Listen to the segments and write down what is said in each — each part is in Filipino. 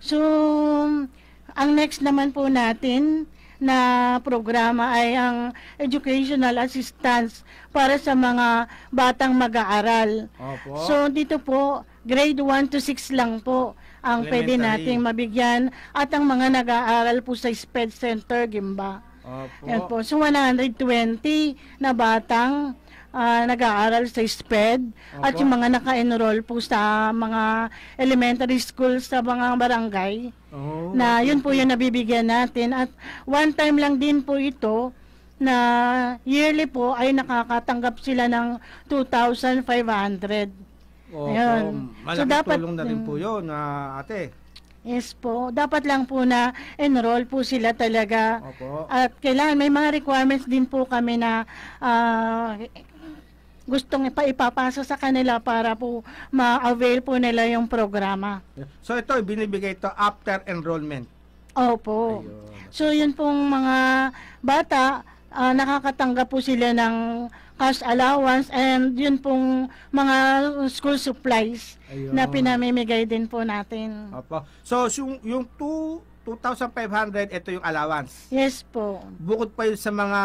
So, ang next naman po natin na programa ay ang educational assistance para sa mga batang mag-aaral. Opo. So, dito po, grade 1 to 6 lang po ang pwede nating mabigyan at ang mga nag-aaral po sa SPED Center, Gimba. Opo. Yan po. So, 120 na batang nag-aaral sa SPED at yung mga naka-enroll po sa mga elementary schools sa mga barangay na yun po yung nabibigyan natin at one time lang din po ito na yearly po ay nakakatanggap sila ng 2,500. Ayun. So, Malaking dapat tulong na rin po yun, ate. Yes po. Dapat lang po na enroll po sila talaga. Opo. At kailangan may mga requirements din po kami na gustong ipapasa sa kanila para po ma-avail po nila yung programa. So ito, binibigay ito after enrollment. Opo. Ayun. So yun pong mga bata, nakakatanggap po sila ng cash allowance and yun pong mga school supplies na pinamimigay din po natin. Opo. So yung 2,500, ito yung allowance. Yes po. Bukod pa yun sa mga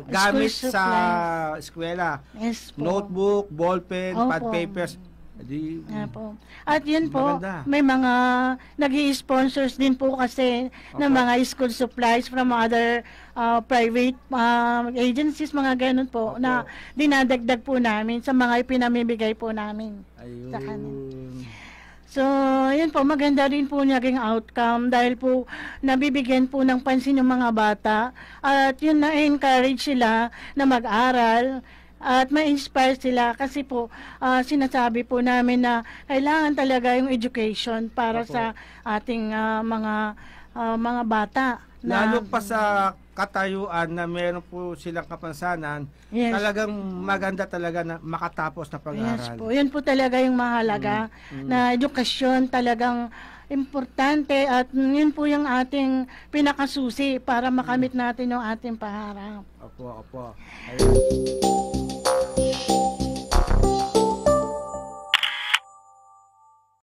gamit School sa supplies. eskwela. Yes po. Notebook, ballpen, Opo. pad papers. Di, Po. At yun po, maganda. may mga nag-i-sponsors din po kasi ng mga school supplies from other private agencies, mga ganun po, na dinadagdag po namin sa mga ipinamimigay po namin sa kanila. So, yun po, maganda rin po naging outcome dahil po nabibigyan po ng pansin yung mga bata at yun na-encourage sila na mag-aral at ma-inspire sila kasi po sinasabi po namin na kailangan talaga yung education para sa ating mga bata. Lalo pa sa katayuan na meron po silang kapansanan, talagang maganda talaga na makatapos na pag-aaral. Yes po, yun po talaga yung mahalaga na edukasyon talagang importante at yun po yung ating pinakasusi para makamit natin yung ating pangarap. Opo, opo. Ayun.